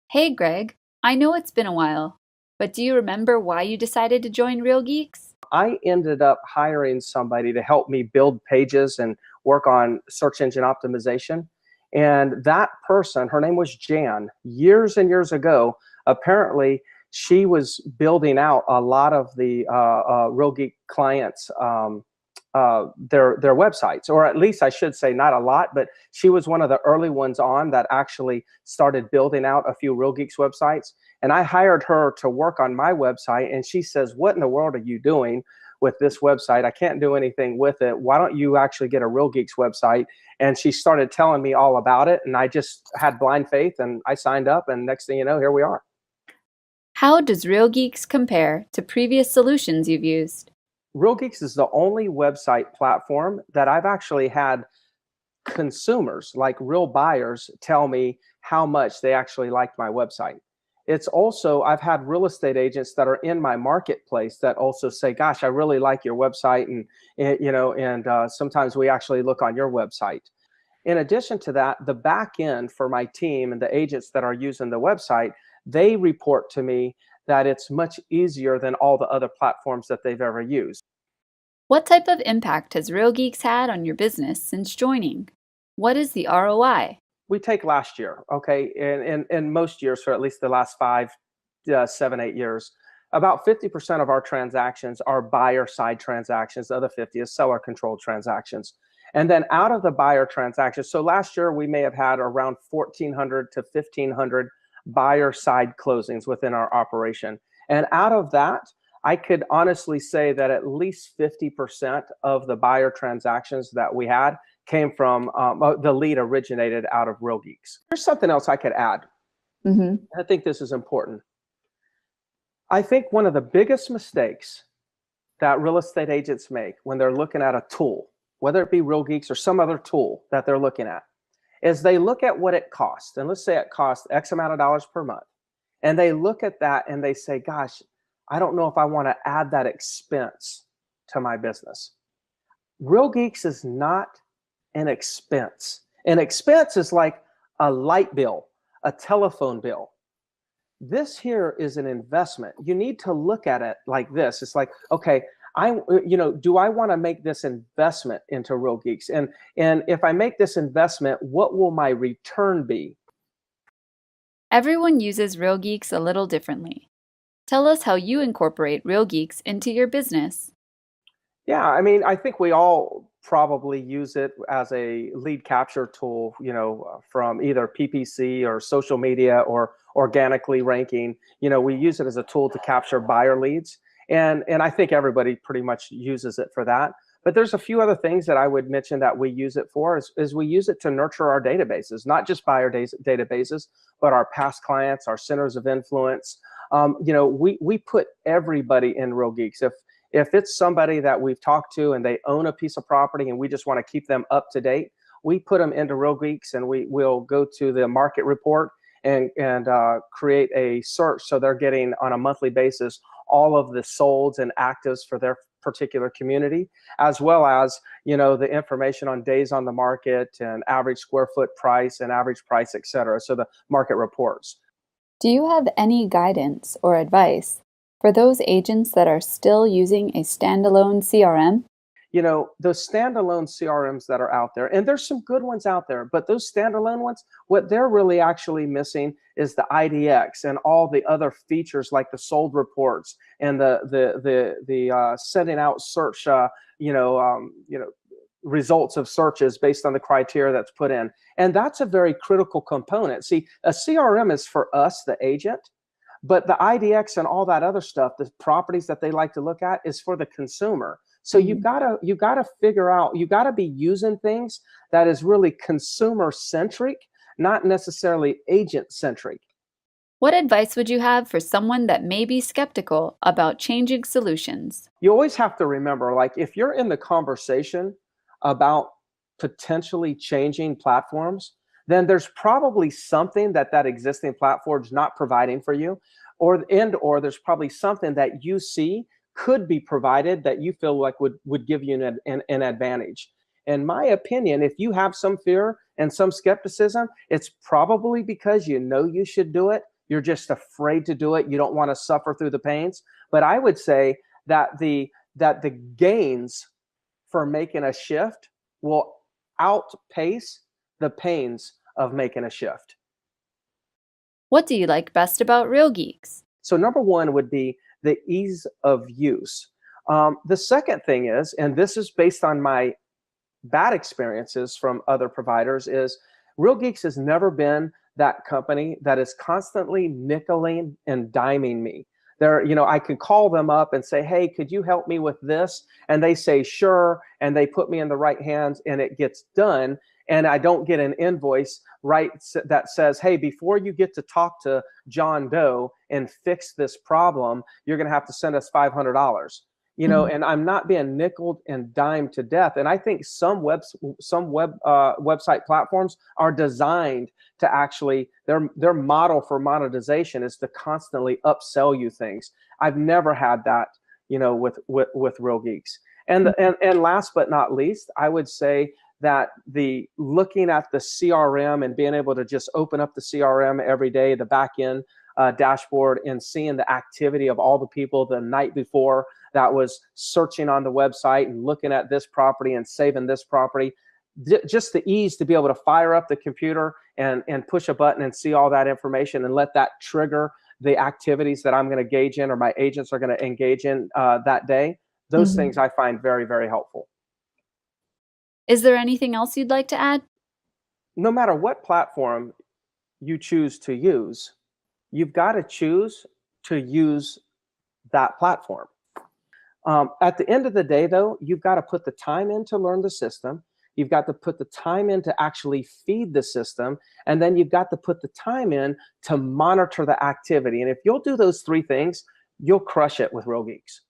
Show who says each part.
Speaker 1: Hey Greg, I know it's been a while, but do you remember why you decided to join Real Geeks?
Speaker 2: I ended up hiring somebody to help me build pages and work on search engine optimization. And that person, her name was Jan, years and years ago, apparently she was building out a lot of the Real Geek clients' their websites, or at least I should say not a lot, but she was one of the early ones on that actually started building out a few Real Geeks websites. And I hired her to work on my website, and she says, "What in the world are you doing with this website? I can't do anything with it. Why don't you actually get a Real Geeks website?" And she started telling me all about it, and I just had blind faith, and I signed up, and next thing you know, here we are.
Speaker 1: How does Real Geeks compare to previous solutions you've used?
Speaker 2: Real Geeks is the only website platform that I've actually had consumers, like real buyers, tell me how much they actually liked my website. It's also, I've had real estate agents that are in my marketplace that also say, "Gosh, I really like your website," and sometimes we actually look on your website. In addition to that, the back end for my team and the agents that are using the website, they report to me that it's much easier than all the other platforms that they've ever used.
Speaker 1: What type of impact has Real Geeks had on your business since joining? What is the ROI?
Speaker 2: We take last year, okay, and most years for at least the last 5, 7, 8 years, about 50% of our transactions are buyer side transactions. The other 50 is seller controlled transactions. And then out of the buyer transactions, so last year we may have had around 1,400 to 1,500 buyer side closings within our operation. And out of that, I could honestly say that at least 50% of the buyer transactions that we had came from the lead originated out of Real Geeks. There's something else I could add.
Speaker 1: hmm
Speaker 2: I think this is important. I think one of the biggest mistakes that real estate agents make when they're looking at a tool, whether it be Real Geeks or some other tool that they're looking at, is they look at what it costs. And let's say it costs X amount of dollars per month. And they look at that and they say, "Gosh, I don't know if I want to add that expense to my business." Real Geeks is not an expense. An expense is like a light bill, a telephone bill. This here is an investment. You need to look at it like this. It's like, okay, do I want to make this investment into Real Geeks? And if I make this investment, what will my return be?
Speaker 1: Everyone uses Real Geeks a little differently. Tell us how you incorporate Real Geeks into your business.
Speaker 2: Yeah, I mean, I think we all probably use it as a lead capture tool, from either PPC or social media or organically ranking. We use it as a tool to capture buyer leads. And I think everybody pretty much uses it for that. But there's a few other things that I would mention that we use it for is we use it to nurture our databases, not just buyer databases, but our past clients, our centers of influence. We put everybody in Real Geeks. If it's somebody that we've talked to and they own a piece of property and we just want to keep them up to date, we put them into Real Geeks and we will go to the market report and create a search so they're getting on a monthly basis all of the solds and actives for their particular community, as well as the information on days on the market and average square foot price and average price, et cetera. So the market reports.
Speaker 1: Do you have any guidance or advice for those agents that are still using a standalone CRM?
Speaker 2: Those standalone CRMs that are out there, and there's some good ones out there, but those standalone ones, what they're really actually missing is the IDX and all the other features like the sold reports and the sending out search, results of searches based on the criteria that's put in. And that's a very critical component. See, a CRM is for us, the agent, but the IDX and all that other stuff, the properties that they like to look at, is for the consumer. So you gotta figure out, you gotta be using things that is really consumer centric, not necessarily agent centric.
Speaker 1: What advice would you have for someone that may be skeptical about changing solutions?
Speaker 2: You always have to remember, like, if you're in the conversation about potentially changing platforms, then there's probably something that existing platform's not providing for you, or there's probably something that you see could be provided that you feel like would give you an advantage. In my opinion, if you have some fear and some skepticism, it's probably because you know you should do it, You're just afraid to do it. You don't want to suffer through the pains. But I would say that the gains for making a shift will outpace the pains of making a shift.
Speaker 1: What do you like best about Real Geeks?
Speaker 2: So number one would be the ease of use. The second thing is, and this is based on my bad experiences from other providers, is Real Geeks has never been that company that is constantly nickeling and diming me. I can call them up and say, hey, could you help me with this? And they say, sure. And they put me in the right hands and it gets done. And I don't get an invoice that says, hey, before you get to talk to John Doe and fix this problem, you're going to have to send us $500. And I'm not being nickeled and dimed to death. And I think some website platforms are designed to actually, their model for monetization is to constantly upsell you things. I've never had that, with Real Geeks. And last but not least, I would say that the looking at the CRM and being able to just open up the CRM every day, the back end dashboard, and seeing the activity of all the people the night before that was searching on the website and looking at this property and saving this property, just the ease to be able to fire up the computer and push a button and see all that information and let that trigger the activities that I'm going to engage in or my agents are going to engage in that day. Those things I find very, very helpful.
Speaker 1: Is there anything else you'd like to add?
Speaker 2: No matter what platform you choose to use, you've got to choose to use that platform. At the end of the day, though, you've got to put the time in to learn the system. You've got to put the time in to actually feed the system. And then you've got to put the time in to monitor the activity. And if you'll do those three things, you'll crush it with Real Geeks.